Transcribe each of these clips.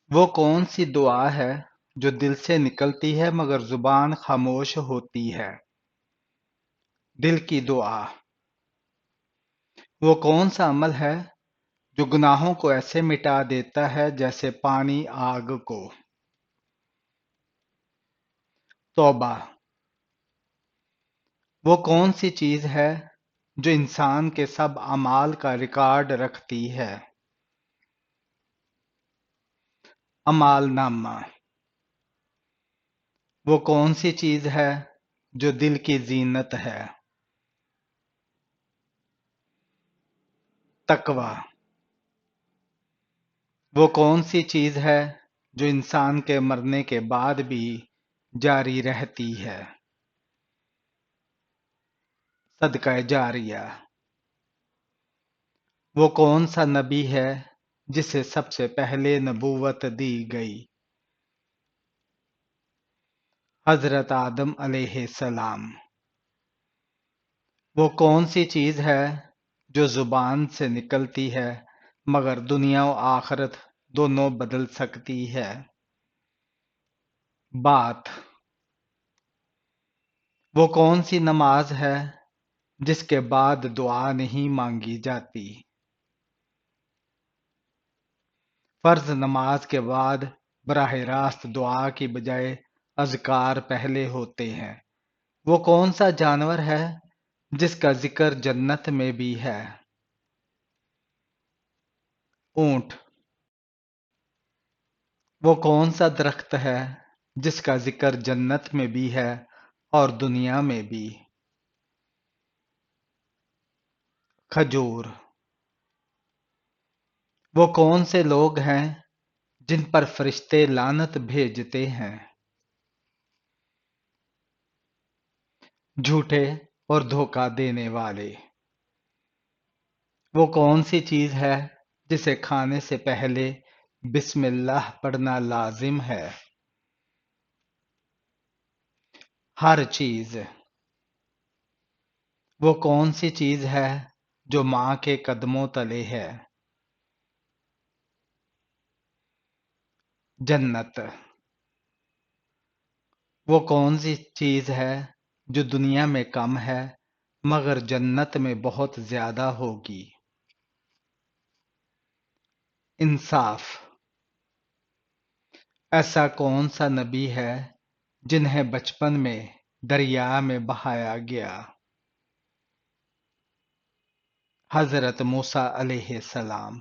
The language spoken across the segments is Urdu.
وہ کون سی دعا ہے جو دل سے نکلتی ہے مگر زبان خاموش ہوتی ہے؟ دل کی دعا۔ وہ کون سا عمل ہے جو گناہوں کو ایسے مٹا دیتا ہے جیسے پانی آگ کو؟ توبہ۔ وہ کون سی چیز ہے جو انسان کے سب اعمال کا ریکارڈ رکھتی ہے؟ اعمال نامہ۔ وہ کون سی چیز ہے جو دل کی زینت ہے؟ تقوی۔ وہ کون سی چیز ہے جو انسان کے مرنے کے بعد بھی جاری رہتی ہے؟ صدقہ جاریہ۔ وہ کون سا نبی ہے جسے سب سے پہلے نبوت دی گئی؟ حضرت آدم علیہ السلام۔ وہ کون سی چیز ہے جو زبان سے نکلتی ہے مگر دنیا و آخرت دونوں بدل سکتی ہے؟ بات۔ وہ کون سی نماز ہے جس کے بعد دعا نہیں مانگی جاتی؟ فرض نماز کے بعد براہ راست دعا کی بجائے اذکار پہلے ہوتے ہیں۔ وہ کون سا جانور ہے جس کا ذکر جنت میں بھی ہے؟ اونٹ۔ وہ کون سا درخت ہے جس کا ذکر جنت میں بھی ہے اور دنیا میں بھی؟ کھجور۔ وہ کون سے لوگ ہیں جن پر فرشتے لعنت بھیجتے ہیں؟ جھوٹے اور دھوکہ دینے والے۔ وہ کون سی چیز ہے جسے کھانے سے پہلے بسم اللہ پڑھنا لازم ہے؟ ہر چیز۔ وہ کون سی چیز ہے جو ماں کے قدموں تلے ہے؟ جنت۔ وہ کون سی چیز ہے جو دنیا میں کم ہے مگر جنت میں بہت زیادہ ہوگی؟ انصاف۔ ایسا کون سا نبی ہے جنہیں بچپن میں دریا میں بہایا گیا؟ حضرت موسیٰ علیہ السلام۔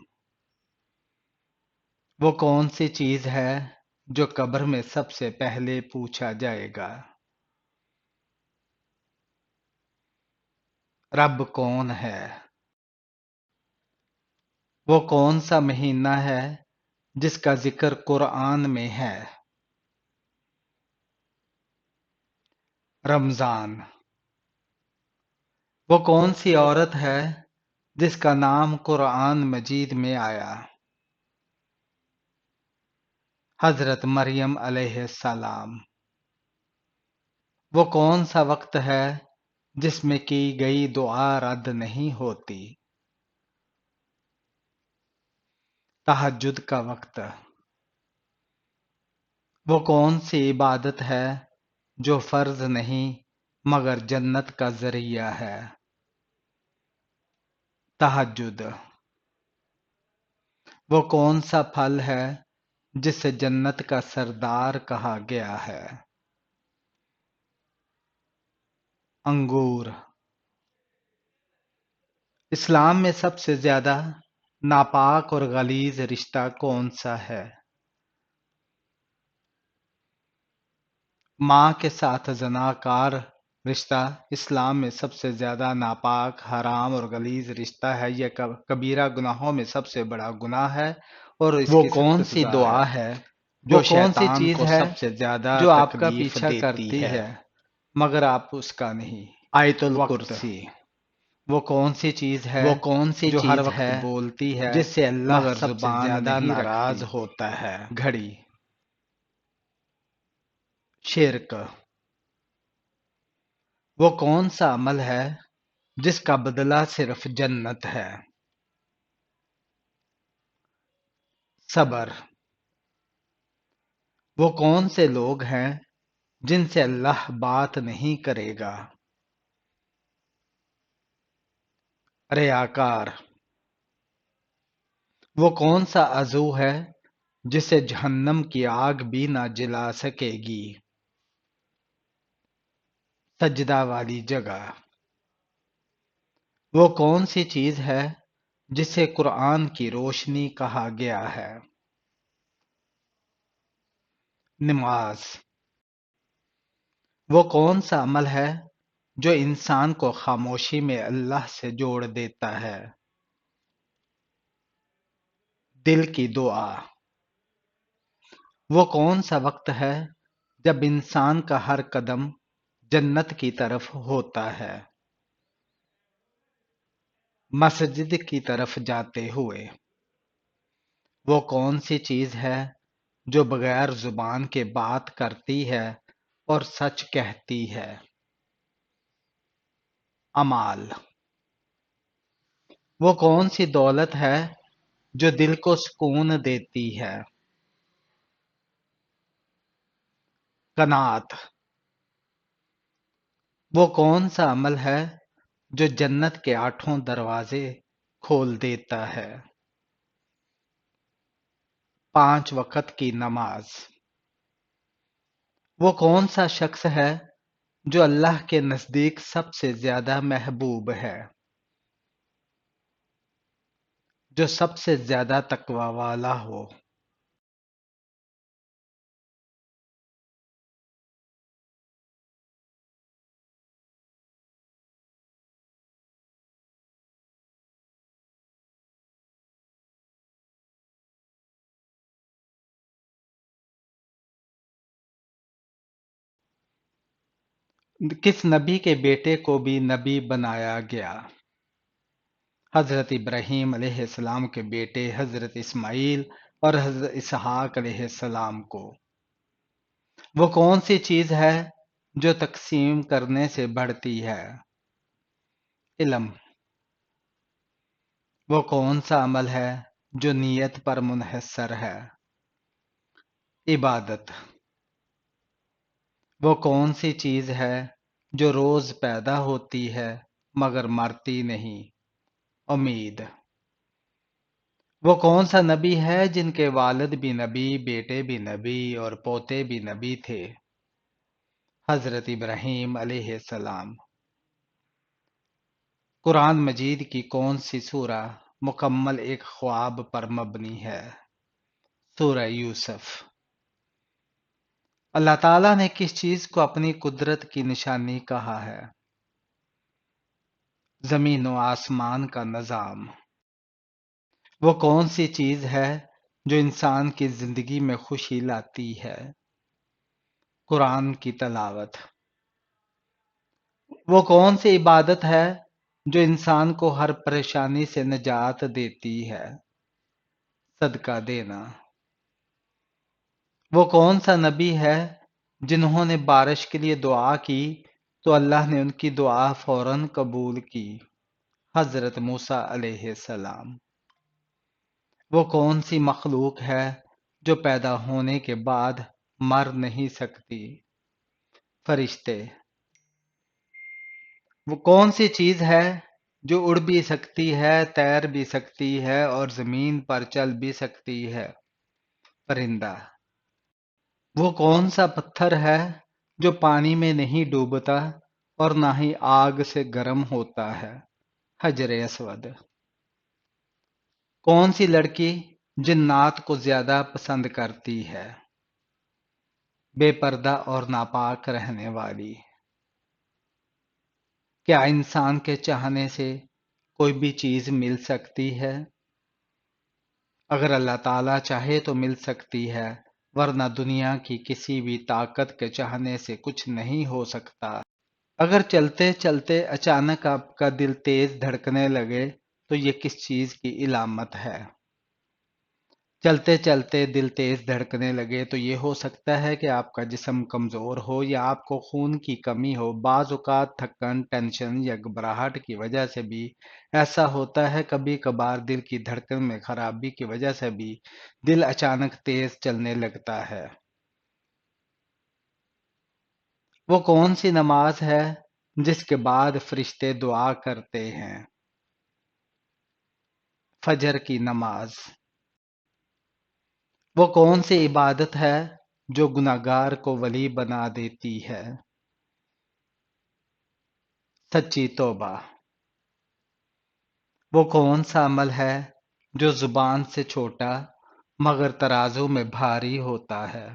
وہ کون سی چیز ہے جو قبر میں سب سے پہلے پوچھا جائے گا؟ رب کون ہے؟ وہ کون سا مہینہ ہے جس کا ذکر قرآن میں ہے؟ رمضان۔ وہ کون سی عورت ہے جس کا نام قرآن مجید میں آیا؟ حضرت مریم علیہ السلام۔ وہ کون سا وقت ہے جس میں کی گئی دعا رد نہیں ہوتی؟ تہجد کا وقت۔ وہ کون سی عبادت ہے جو فرض نہیں مگر جنت کا ذریعہ ہے؟ تہجد۔ وہ کون سا پھل ہے جسے جنت کا سردار کہا گیا ہے؟ انگور۔ اسلام میں سب سے زیادہ ناپاک اور غلیظ رشتہ کون سا ہے؟ ماں کے ساتھ زناکار رشتہ اسلام میں سب سے زیادہ ناپاک، حرام اور غلیظ رشتہ ہے۔ یہ کبیرہ گناہوں میں سب سے بڑا گناہ ہے اور اس وہ کی کون سخت سی سزا دعا ہے ہے جو وہ کون سی شیطان چیز کو ہے سب سے زیادہ جو آپ کا تکلیف پیچھا دیتی کرتی ہے مگر آپ اس کا نہیں؟ آیت وقت۔ الکرسی۔ وہ کون سی چیز ہے وہ کون سی جو ہر چیز وقت ہے بولتی ہے جس سے اللہ مگر سب سے زبان زیادہ نہیں ناراض رکھتی؟ ہوتا ہے؟ گھڑی۔ شرک۔ وہ کون سا عمل ہے جس کا بدلہ صرف جنت ہے؟ صبر۔ وہ کون سے لوگ ہیں جن سے اللہ بات نہیں کرے گا؟ ریاکار۔ وہ کون سا عضو ہے جسے جہنم کی آگ بھی نہ جلا سکے گی؟ سجدہ والی جگہ۔ وہ کون سی چیز ہے جسے قرآن کی روشنی کہا گیا ہے؟ نماز۔ وہ کون سا عمل ہے جو انسان کو خاموشی میں اللہ سے جوڑ دیتا ہے؟ دل کی دعا۔ وہ کون سا وقت ہے جب انسان کا ہر قدم جنت کی طرف ہوتا ہے؟ مسجد کی طرف جاتے ہوئے۔ وہ کون سی چیز ہے جو بغیر زبان کے بات کرتی ہے اور سچ کہتی ہے؟ اعمال۔ وہ کون سی دولت ہے جو دل کو سکون دیتی ہے؟ قناعت۔ وہ کون سا عمل ہے جو جنت کے 8 دروازے کھول دیتا ہے؟ 5 وقت کی نماز۔ وہ کون سا شخص ہے جو اللہ کے نزدیک سب سے زیادہ محبوب ہے؟ جو سب سے زیادہ تقوی والا ہو۔ کس نبی کے بیٹے کو بھی نبی بنایا گیا؟ حضرت ابراہیم علیہ السلام کے بیٹے حضرت اسماعیل اور حضرت اسحاق علیہ السلام کو۔ وہ کون سی چیز ہے جو تقسیم کرنے سے بڑھتی ہے؟ علم۔ وہ کون سا عمل ہے جو نیت پر منحصر ہے؟ عبادت۔ وہ کون سی چیز ہے جو روز پیدا ہوتی ہے مگر مرتی نہیں؟ امید۔ وہ کون سا نبی ہے جن کے والد بھی نبی، بیٹے بھی نبی اور پوتے بھی نبی تھے؟ حضرت ابراہیم علیہ السلام۔ قرآن مجید کی کون سی سورہ مکمل ایک خواب پر مبنی ہے؟ سورہ یوسف۔ اللہ تعالیٰ نے کس چیز کو اپنی قدرت کی نشانی کہا ہے؟ زمین و آسمان کا نظام۔ وہ کون سی چیز ہے جو انسان کی زندگی میں خوشی لاتی ہے؟ قرآن کی تلاوت۔ وہ کون سی عبادت ہے جو انسان کو ہر پریشانی سے نجات دیتی ہے؟ صدقہ دینا۔ وہ کون سا نبی ہے جنہوں نے بارش کے لیے دعا کی تو اللہ نے ان کی دعا فوراً قبول کی؟ حضرت موسیٰ علیہ السلام۔ وہ کون سی مخلوق ہے جو پیدا ہونے کے بعد مر نہیں سکتی؟ فرشتے۔ وہ کون سی چیز ہے جو اڑ بھی سکتی ہے، تیر بھی سکتی ہے اور زمین پر چل بھی سکتی ہے؟ پرندہ۔ وہ کون سا پتھر ہے جو پانی میں نہیں ڈوبتا اور نہ ہی آگ سے گرم ہوتا ہے؟ حجر اسود۔ کون سی لڑکی جنات کو زیادہ پسند کرتی ہے؟ بے پردہ اور ناپاک رہنے والی۔ کیا انسان کے چاہنے سے کوئی بھی چیز مل سکتی ہے؟ اگر اللہ تعالیٰ چاہے تو مل سکتی ہے، ورنہ دنیا کی کسی بھی طاقت کے چاہنے سے کچھ نہیں ہو سکتا۔ اگر چلتے چلتے اچانک آپ کا دل تیز دھڑکنے لگے تو یہ کس چیز کی علامت ہے؟ چلتے چلتے دل تیز دھڑکنے لگے تو یہ ہو سکتا ہے کہ آپ کا جسم کمزور ہو یا آپ کو خون کی کمی ہو۔ بعض اوقات تھکن، ٹینشن یا گھبراہٹ کی وجہ سے بھی ایسا ہوتا ہے۔ کبھی کبھار دل کی دھڑکن میں خرابی کی وجہ سے بھی دل اچانک تیز چلنے لگتا ہے۔ وہ کون سی نماز ہے جس کے بعد فرشتے دعا کرتے ہیں؟ فجر کی نماز۔ وہ کون سی عبادت ہے جو گناہگار کو ولی بنا دیتی ہے؟ سچی توبہ۔ وہ کون سا عمل ہے جو زبان سے چھوٹا مگر ترازو میں بھاری ہوتا ہے؟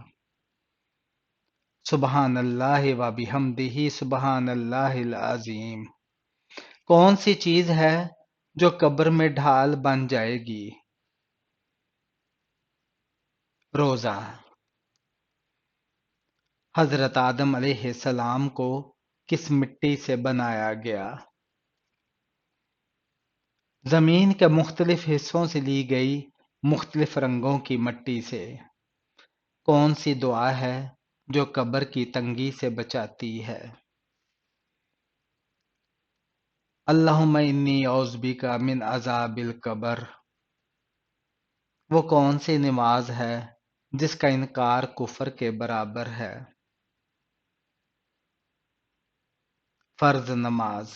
سبحان اللہ و بحمدہ سبحان اللہ العظیم۔ کون سی چیز ہے جو قبر میں ڈھال بن جائے گی؟ روزہ۔ حضرت آدم علیہ السلام کو کس مٹی سے بنایا گیا؟ زمین کے مختلف حصوں سے لی گئی مختلف رنگوں کی مٹی سے۔ کون سی دعا ہے جو قبر کی تنگی سے بچاتی ہے؟ اللہم انی اعوذ بک من عذاب القبر۔ وہ کون سی نماز ہے جس کا انکار کفر کے برابر ہے؟ فرض نماز۔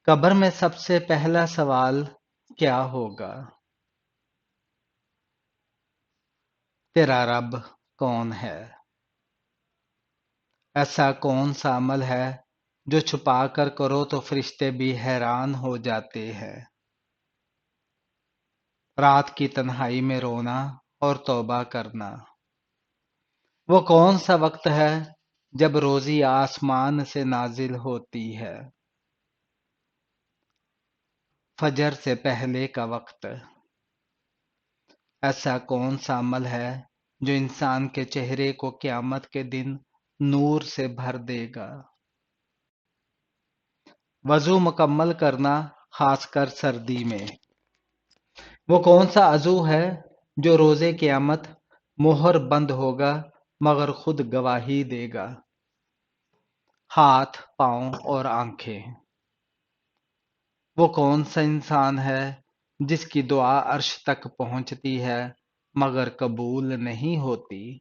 قبر میں سب سے پہلا سوال کیا ہوگا؟ تیرا رب کون ہے؟ ایسا کون سا عمل ہے جو چھپا کر کرو تو فرشتے بھی حیران ہو جاتے ہیں؟ رات کی تنہائی میں رونا اور توبہ کرنا۔ وہ کون سا وقت ہے جب روزی آسمان سے نازل ہوتی ہے؟ فجر سے پہلے کا وقت۔ ایسا کون سا عمل ہے جو انسان کے چہرے کو قیامت کے دن نور سے بھر دے گا؟ وضو مکمل کرنا، خاص کر سردی میں۔ وہ کون سا عضو ہے جو روز قیامت مہر بند ہوگا مگر خود گواہی دے گا؟ ہاتھ، پاؤں اور آنکھیں۔ وہ کون سا انسان ہے جس کی دعا عرش تک پہنچتی ہے مگر قبول نہیں ہوتی؟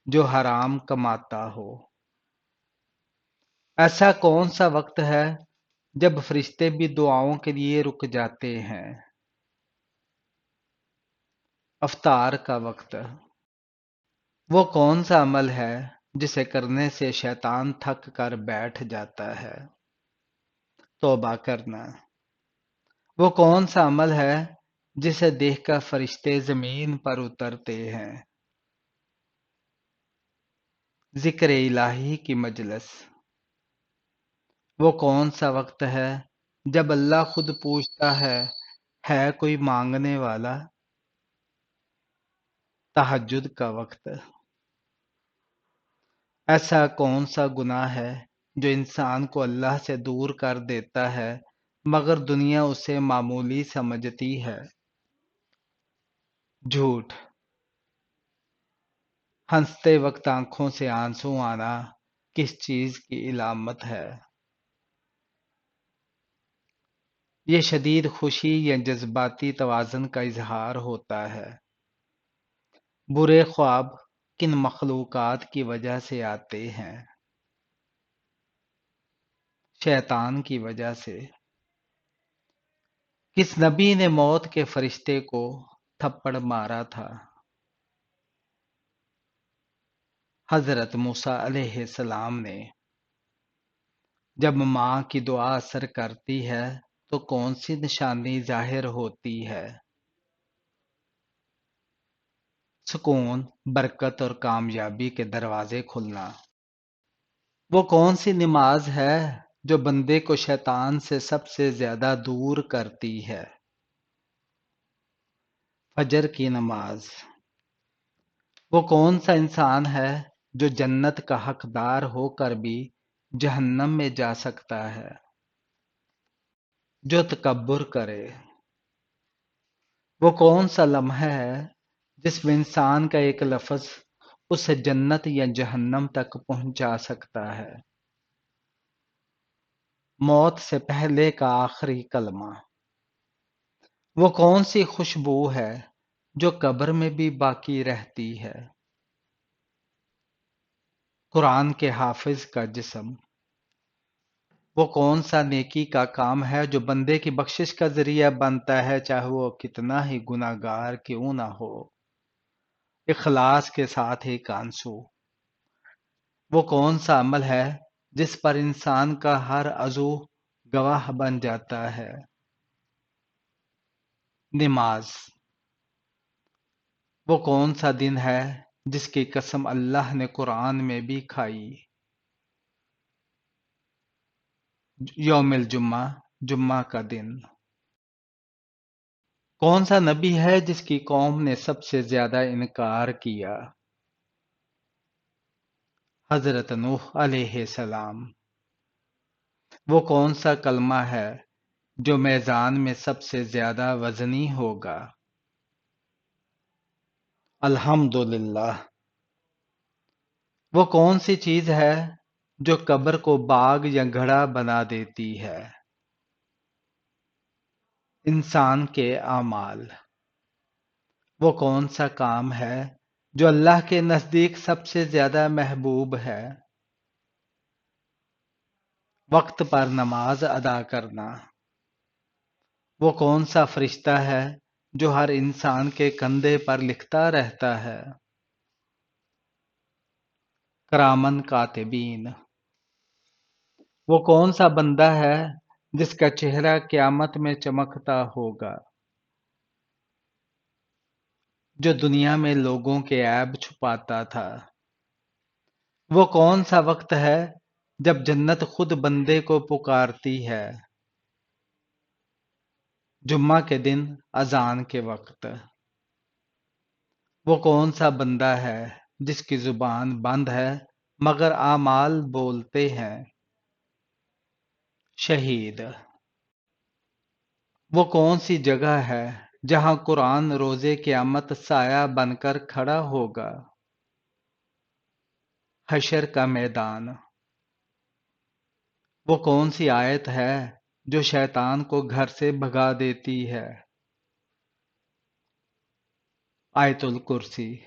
جو حرام کماتا ہو۔ ایسا کون سا وقت ہے جب فرشتے بھی دعاؤں کے لیے رک جاتے ہیں؟ افطار کا وقت۔ وہ کون سا عمل ہے جسے کرنے سے شیطان تھک کر بیٹھ جاتا ہے؟ توبہ کرنا۔ وہ کون سا عمل ہے جسے دیکھ کر فرشتے زمین پر اترتے ہیں؟ ذکر الہی کی مجلس۔ وہ کون سا وقت ہے جب اللہ خود پوچھتا ہے کوئی مانگنے والا؟ تہجد کا وقت۔ ایسا کون سا گناہ ہے جو انسان کو اللہ سے دور کر دیتا ہے مگر دنیا اسے معمولی سمجھتی ہے؟ جھوٹ۔ ہنستے وقت آنکھوں سے آنسو آنا کس چیز کی علامت ہے؟ یہ شدید خوشی یا جذباتی توازن کا اظہار ہوتا ہے۔ برے خواب کن مخلوقات کی وجہ سے آتے ہیں؟ شیطان کی وجہ سے۔ کس نبی نے موت کے فرشتے کو تھپڑ مارا تھا؟ حضرت موسیٰ علیہ السلام نے۔ جب ماں کی دعا اثر کرتی ہے تو کون سی نشانی ظاہر ہوتی ہے؟ سکون، برکت اور کامیابی کے دروازے کھلنا۔ وہ کون سی نماز ہے جو بندے کو شیطان سے سب سے زیادہ دور کرتی ہے؟ فجر کی نماز۔ وہ کون سا انسان ہے جو جنت کا حقدار ہو کر بھی جہنم میں جا سکتا ہے؟ جو تکبر کرے۔ وہ کون سا لمحہ ہے جس میں انسان کا ایک لفظ اسے جنت یا جہنم تک پہنچا سکتا ہے؟ موت سے پہلے کا آخری کلمہ۔ وہ کون سی خوشبو ہے جو قبر میں بھی باقی رہتی ہے؟ قرآن کے حافظ کا جسم۔ وہ کون سا نیکی کا کام ہے جو بندے کی بخشش کا ذریعہ بنتا ہے، چاہے وہ کتنا ہی گناہ گار کیوں نہ ہو، اخلاص کے ساتھ ہی کانسو۔ وہ کون سا عمل ہے جس پر انسان کا ہر عضو گواہ بن جاتا ہے؟ نماز۔ وہ کون سا دن ہے جس کی قسم اللہ نے قرآن میں بھی کھائی؟ یوم الجمعہ، جمعہ کا دن۔ کون سا نبی ہے جس کی قوم نے سب سے زیادہ انکار کیا؟ حضرت نوح علیہ السلام۔ وہ کون سا کلمہ ہے جو میزان میں سب سے زیادہ وزنی ہوگا؟ الحمدللہ۔ وہ کون سی چیز ہے جو قبر کو باغ یا گھڑا بنا دیتی ہے؟ انسان کے اعمال۔ وہ کون سا کام ہے جو اللہ کے نزدیک سب سے زیادہ محبوب ہے؟ وقت پر نماز ادا کرنا۔ وہ کون سا فرشتہ ہے جو ہر انسان کے کندھے پر لکھتا رہتا ہے؟ کرامن کاتبین۔ وہ کون سا بندہ ہے جس کا چہرہ قیامت میں چمکتا ہوگا؟ جو دنیا میں لوگوں کے عیب چھپاتا تھا۔ وہ کون سا وقت ہے جب جنت خود بندے کو پکارتی ہے؟ جمعہ کے دن اذان کے وقت۔ وہ کون سا بندہ ہے جس کی زبان بند ہے مگر اعمال بولتے ہیں؟ شہید۔ وہ کون سی جگہ ہے جہاں قرآن روز قیامت سایہ بن کر کھڑا ہوگا؟ حشر کا میدان۔ وہ کون سی آیت ہے جو شیطان کو گھر سے بھگا دیتی ہے؟ آیت الکرسی۔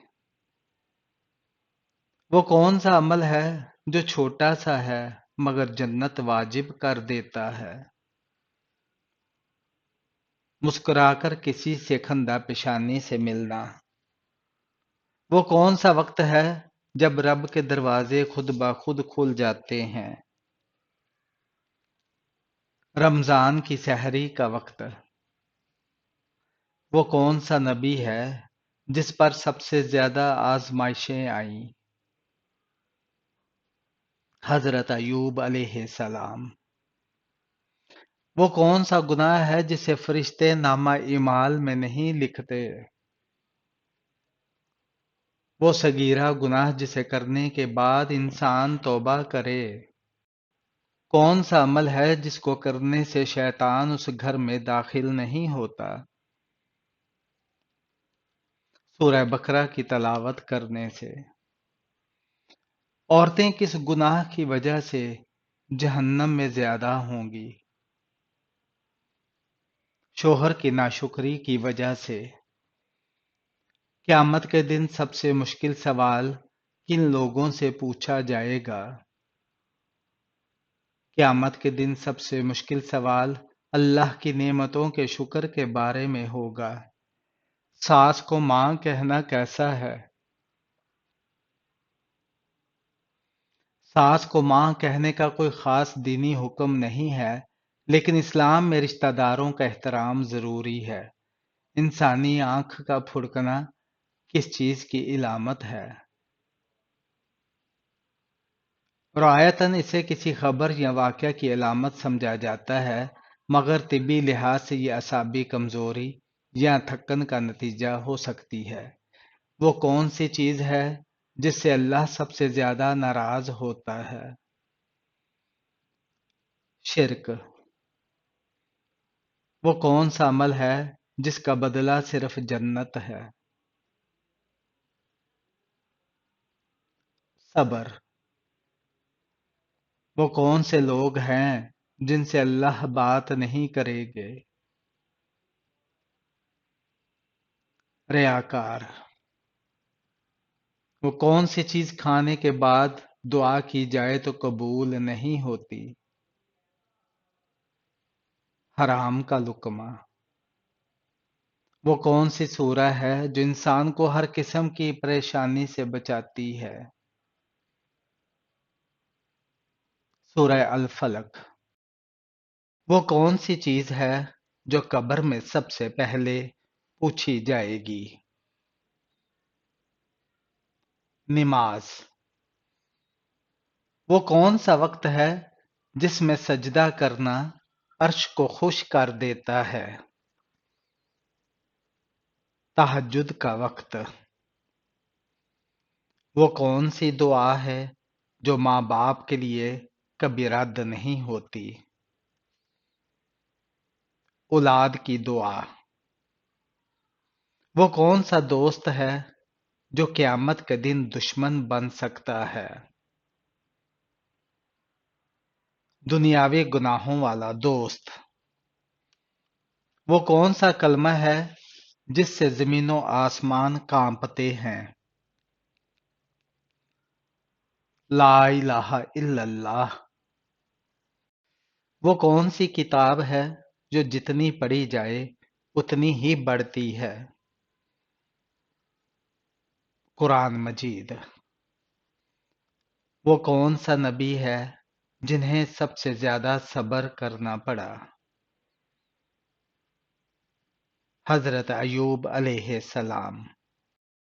وہ کون سا عمل ہے جو چھوٹا سا ہے مگر جنت واجب کر دیتا ہے؟ مسکرا کر کسی سے خندہ پیشانی سے ملنا۔ وہ کون سا وقت ہے جب رب کے دروازے خود بخود کھل جاتے ہیں؟ رمضان کی سحری کا وقت۔ وہ کون سا نبی ہے جس پر سب سے زیادہ آزمائشیں آئیں؟ حضرت ایوب علیہ السلام۔ وہ کون سا گناہ ہے جسے فرشتے نامہ اعمال میں نہیں لکھتے؟ وہ صغیرہ گناہ جسے کرنے کے بعد انسان توبہ کرے۔ کون سا عمل ہے جس کو کرنے سے شیطان اس گھر میں داخل نہیں ہوتا؟ سورہ بقرہ کی تلاوت کرنے سے۔ عورتیں کس گناہ کی وجہ سے جہنم میں زیادہ ہوں گی؟ شوہر کی ناشکری کی وجہ سے۔ قیامت کے دن سب سے مشکل سوال کن لوگوں سے پوچھا جائے گا؟ قیامت کے دن سب سے مشکل سوال اللہ کی نعمتوں کے شکر کے بارے میں ہوگا۔ ساس کو ماں کہنا کیسا ہے؟ ساس کو ماں کہنے کا کوئی خاص دینی حکم نہیں ہے، لیکن اسلام میں رشتہ داروں کا احترام ضروری ہے۔ انسانی آنکھ کا پھڑکنا کس چیز کی علامت ہے؟ روایتاً اسے کسی خبر یا واقعہ کی علامت سمجھا جاتا ہے، مگر طبی لحاظ سے یہ اعصابی کمزوری یا تھکن کا نتیجہ ہو سکتی ہے۔ وہ کون سی چیز ہے جس سے اللہ سب سے زیادہ ناراض ہوتا ہے؟ شرک۔ وہ کون سا عمل ہے جس کا بدلہ صرف جنت ہے؟ صبر۔ وہ کون سے لوگ ہیں جن سے اللہ بات نہیں کرے گے؟ ریاکار۔ وہ کون سی چیز کھانے کے بعد دعا کی جائے تو قبول نہیں ہوتی۔ حرام کا لقمہ۔ وہ کون سی سورہ ہے جو انسان کو ہر قسم کی پریشانی سے بچاتی ہے؟ سورہ الفلق۔ وہ کون سی چیز ہے جو قبر میں سب سے پہلے پوچھی جائے گی؟ نماز۔ وہ کون سا وقت ہے جس میں سجدہ کرنا عرش کو خوش کر دیتا ہے؟ تہجد کا وقت۔ وہ کون سی دعا ہے جو ماں باپ کے لیے کبھی رد نہیں ہوتی؟ اولاد کی دعا۔ وہ کون سا دوست ہے جو قیامت کے دن دشمن بن سکتا ہے؟ دنیاوی گناہوں والا دوست۔ وہ کون سا کلمہ ہے جس سے زمین و آسمان کانپتے ہیں؟ لا الہ الا اللہ۔ وہ کون سی کتاب ہے جو جتنی پڑھی جائے اتنی ہی بڑھتی ہے؟ قرآن مجید۔ وہ کون سا نبی ہے جنہیں سب سے زیادہ صبر کرنا پڑا؟ حضرت ایوب علیہ السلام۔